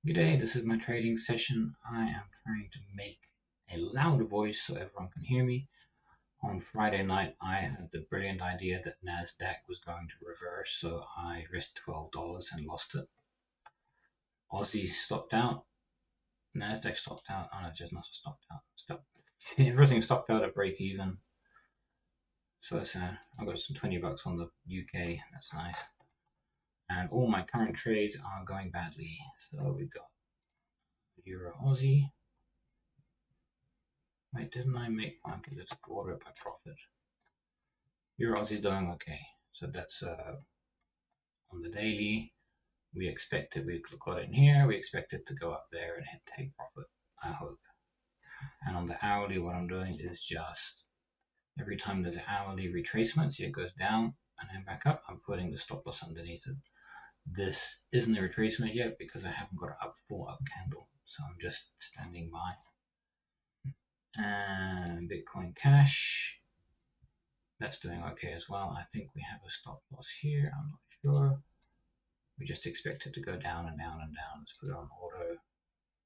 G'day, this is my trading session. I am trying to make a loud voice so everyone can hear me. On Friday night, I had the brilliant idea that NASDAQ was going to reverse, so I risked $12 and lost it. Aussie stopped out, NASDAQ stopped out. Oh no, just not stopped out. Everything stopped out at break even. So it's, I got some $20 on the UK, that's nice. And all my current trades are going badly. So we've got Euro Aussie. Wait, didn't I make one? Okay, let's order it by profit. Euro Aussie doing okay. So that's on the daily. We expect it, we got it in here, we expect it to go up there and hit take profit, I hope. And on the hourly, what I'm doing is just every time there's an hourly retracement, see it goes down and then back up, I'm putting the stop loss underneath it. This isn't a retracement yet because I haven't got a full up candle. So I'm just standing by. And Bitcoin Cash, that's doing okay as well. I think we have a stop loss here. I'm not sure. We just expect it to go down and down and down. Let's put it on auto.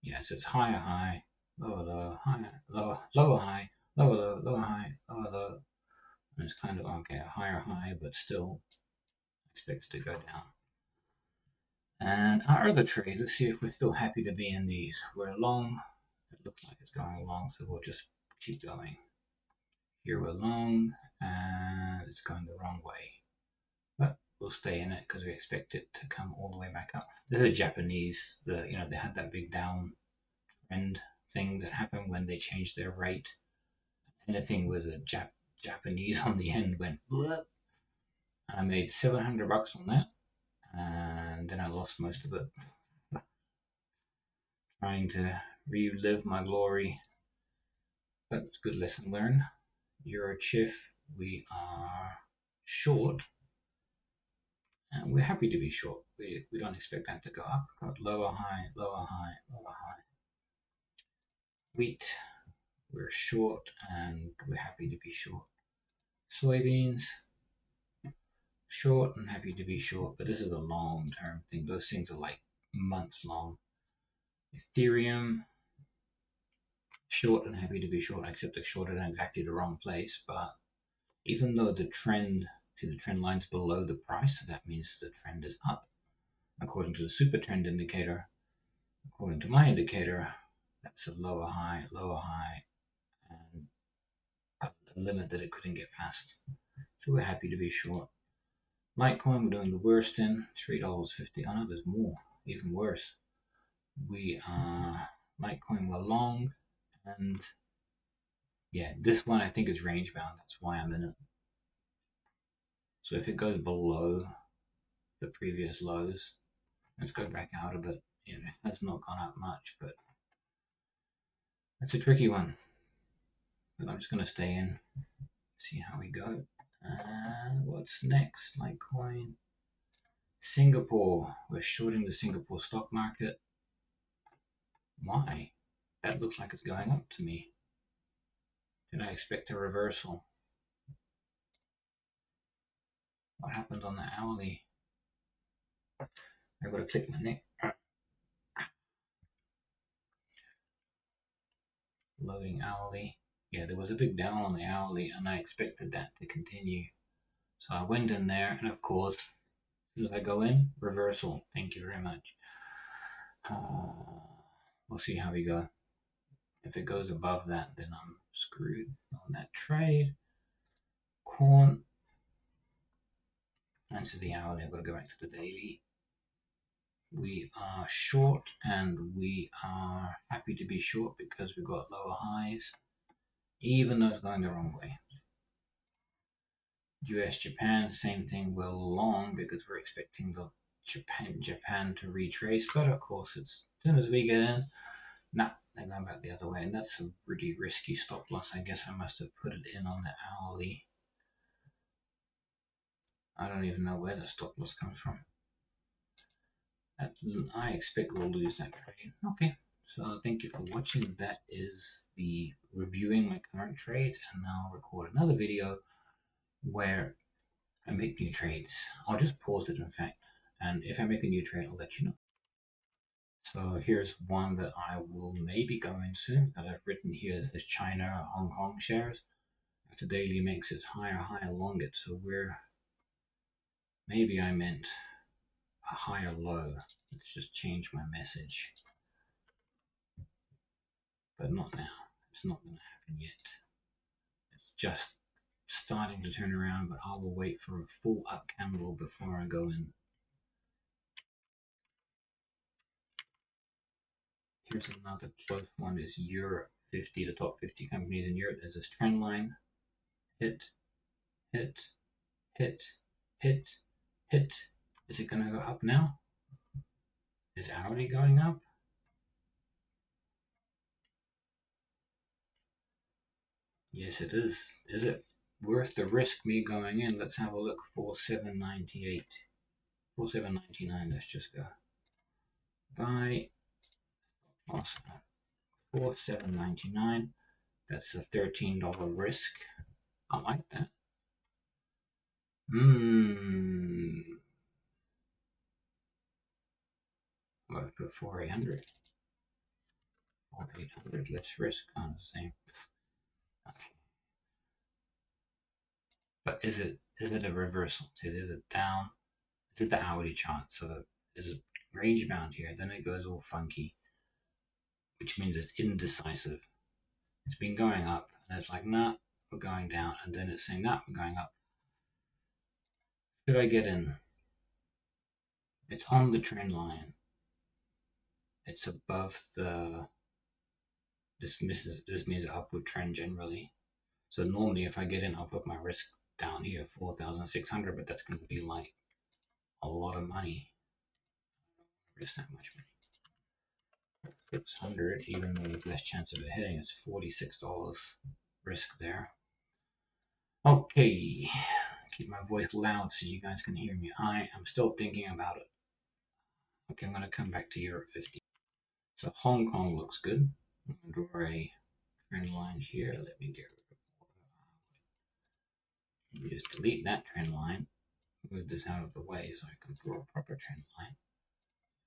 Yeah, so it's higher, high, lower, low, higher, lower, lower, high, lower, low, lower, high, lower, low. And it's kind of okay, a higher high, but still expected to go down. And our other trades, let's see if we're still happy to be in these. We're long. It looks like it's going long, so we'll just keep going. Here we're long, and it's going the wrong way. But we'll stay in it because we expect it to come all the way back up. This is Japanese. They had that big down trend thing that happened when they changed their rate. Anything with a Japanese on the end went bleh. And I made $700 on that, and then I lost most of it. Trying to relive my glory, but it's a good lesson learned. Euro Chiff, we are short. And we're happy to be short. We don't expect that to go up. Got lower high, lower high, lower high. Wheat, we're short and we're happy to be short. Soybeans, short and happy to be short, but this is a long term thing. Those things are like months long. Ethereum, short and happy to be short, except I shorted in exactly the wrong place. But even though the trend, see the trend line's below the price, so that means the trend is up. According to the super trend indicator, according to my indicator, that's a lower high, and a limit that it couldn't get past. So we're happy to be short. Litecoin, we're doing the worst in $3.50. Oh no, there's more, even worse. We are Litecoin, we're long, and yeah, this one I think is range bound. That's why I'm in it. So if it goes below the previous lows, let's go back out of it. It has not gone up much, but that's a tricky one. But I'm just going to stay in, see how we go. And what's next? Litecoin. Singapore. We're shorting the Singapore stock market. Why? That looks like it's going up to me. Did I expect a reversal? What happened on the hourly? I've got to click my neck. Loading hourly. Yeah, there was a big down on the hourly, and I expected that to continue. So I went in there, and of course, as soon as I go in, reversal. Thank you very much. We'll see how we go. If it goes above that, then I'm screwed on that trade. Corn. This is the hourly. I've got to go back to the daily. We are short, and we are happy to be short because we've got lower highs, even though it's going the wrong way. US Japan, same thing. We're long because we're expecting the Japan to retrace, but of course, as soon as we get in, they're going back the other way, and that's a pretty risky stop loss. I guess I must have put it in on the hourly. I don't even know where the stop loss comes from. I expect we'll lose that trade. Okay, so thank you for watching. That is the reviewing my current trades, and now I'll record another video where I make new trades. I'll just pause it, in fact, and if I make a new trade, I'll let you know. So here's one that I will maybe go into that I've written here. This is China, Hong Kong shares. If the daily makes its higher high along it, so maybe I meant a higher low. Let's just change my message. But not now. It's not going to happen yet. It's just starting to turn around, but I will wait for a full up candle before I go in. Here's another close one, is Europe 50, the top 50 companies in Europe. There's this trend line. Hit, hit, hit, hit, hit. Is it going to go up now? Is hourly going up? Yes, it is. Is it worth the risk me going in? Let's have a look. 4798. 4799, let's just go. Buy. Awesome. 4799. That's a $13 risk. I like that. Well, put 4800. 4800. Let's risk on the same. Okay. But is it a reversal? Is it down? Is it the hourly chart? So is it range bound here? Then it goes all funky, which means it's indecisive. It's been going up, and it's like, nah, we're going down, and then it's saying, nah, we're going up. Should I get in? It's on the trend line. It's above the. This means an upward trend generally. So normally, if I get in, I'll put my risk down here, 4,600, but that's going to be like a lot of money. Risk that much money. 600, even though there's less chance of it hitting, it's $46 risk there. Okay, keep my voice loud so you guys can hear me. I am still thinking about it. Okay, I'm going to come back to Europe 50. So Hong Kong looks good. I'm going to draw a trend line here. Let me get rid of just delete that trend line. Move this out of the way so I can draw a proper trend line.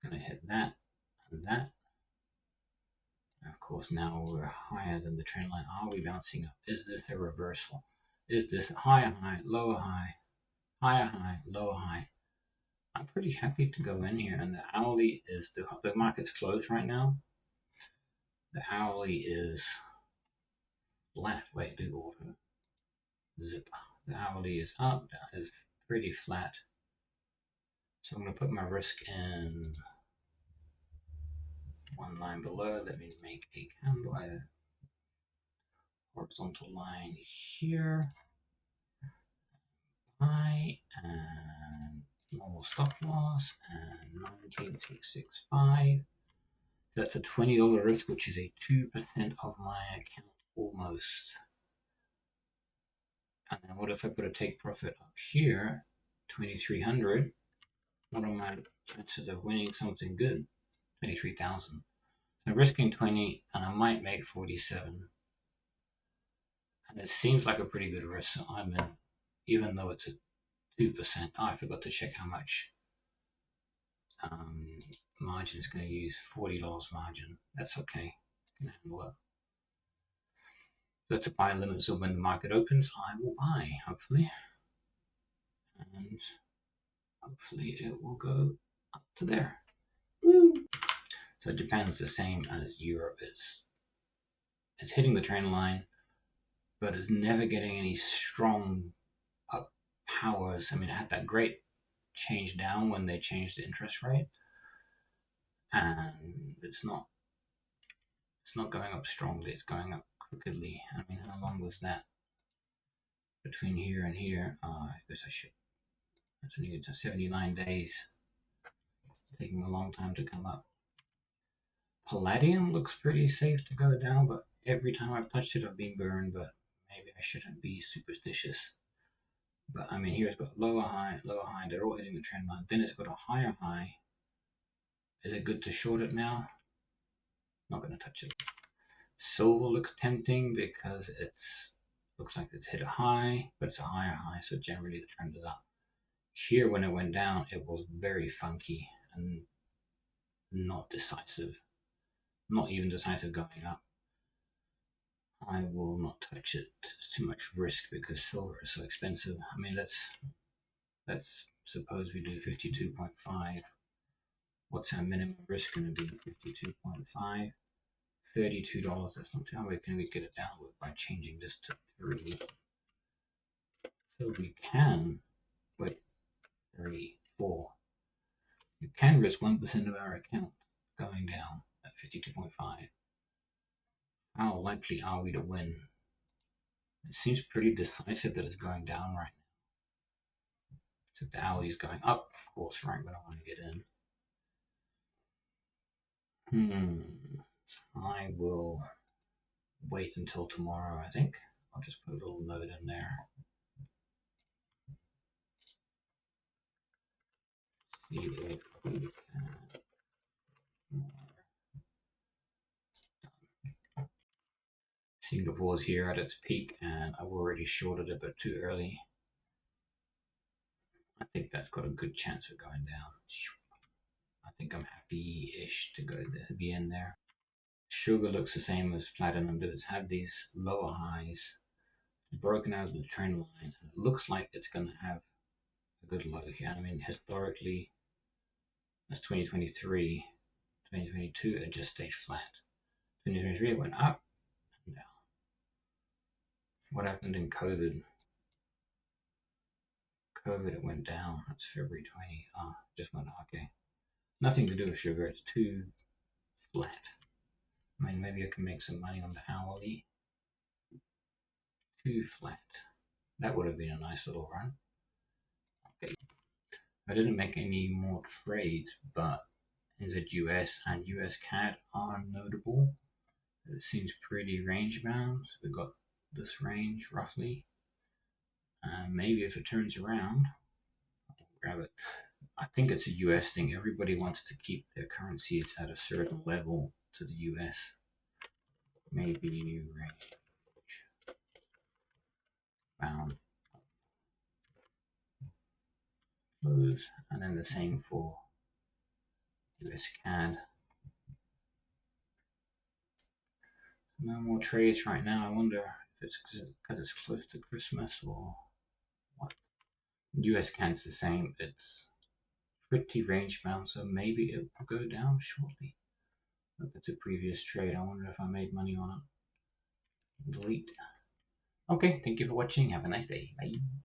I'm going to hit that and that. And of course, now we're higher than the trend line. Are we bouncing up? Is this a reversal? Is this higher high, lower high, higher high, lower high? I'm pretty happy to go in here, and the hourly is the market's closed right now. The hourly is flat. Wait, do auto zip. The hourly is up, down is pretty flat. So I'm going to put my risk in one line below. Let me make a candle, a horizontal line here. Buy and normal stop loss and 19665. So that's a $20 risk, which is a 2% of my account almost. And then what if I put a take profit up here, 2300? What are my chances of winning something good? 23,000. So risking 20, and I might make 47. And it seems like a pretty good risk. So I'm in, even though it's a 2%. Oh, I forgot to check how much margin is going to use. $40 margin. That's okay. Can handle it. That's a buy limit, so when the market opens, I will buy, hopefully. And hopefully it will go up to there. Woo! So Japan's the same as Europe. It's hitting the trend line, but it's never getting any strong up powers. I mean, it had that great change down when they changed the interest rate, and it's not going up strongly. It's going up crookedly. I mean, how long was that between here and here? I guess I should. That's only 79 days. It's taking a long time to come up. Palladium looks pretty safe to go down, but every time I've touched it, I've been burned. But maybe I shouldn't be superstitious. But I mean, here it's got lower high, lower high. They're all hitting the trend line. Then it's got a higher high. Is it good to short it now? Not going to touch it. Silver looks tempting because looks like it's hit a high, but it's a higher high, so generally the trend is up. Here, when it went down, it was very funky, and not decisive, not even decisive going up. I will not touch it. It's too much risk because silver is so expensive. I mean, let's suppose we do 52.5. What's our minimum risk going to be? 52.5. $32. That's not too hard. Can we get it down by changing this to 3? So we can, wait, 3, 4. You can risk 1% of our account going down at 52.5. How likely are we to win? It seems pretty decisive that it's going down right now. So the hourly is going up, of course, right when I want to get in. I will wait until tomorrow, I think. I'll just put a little note in there. See if we can. Singapore's here at its peak, and I've already shorted it, but too early. I think that's got a good chance of going down. I think I'm happy-ish to be in there. Sugar looks the same as platinum, but it's had these lower highs, broken out of the trend line, and it looks like it's going to have a good low here. I mean, historically, that's 2023, 2022, it just stayed flat. 2023, it went up and down. What happened in COVID? COVID, it went down. That's February 20. Just went, okay. Nothing to do with sugar. It's too flat. I mean, maybe I can make some money on the hourly. Too flat. That would have been a nice little run. Okay. I didn't make any more trades, but NZUS and US CAD are notable. It seems pretty range bound. We've got this range roughly. Maybe if it turns around, I'll grab it. I think it's a US thing. Everybody wants to keep their currencies at a certain level to the US. Maybe range bound. Close. And then the same for US CAD. No more trades right now. I wonder if it's because it's close to Christmas or what. US CAD's the same. It's pretty range bound, so maybe it will go down shortly. Look, it's a previous trade. I wonder if I made money on it. Delete. Okay, thank you for watching. Have a nice day. Bye.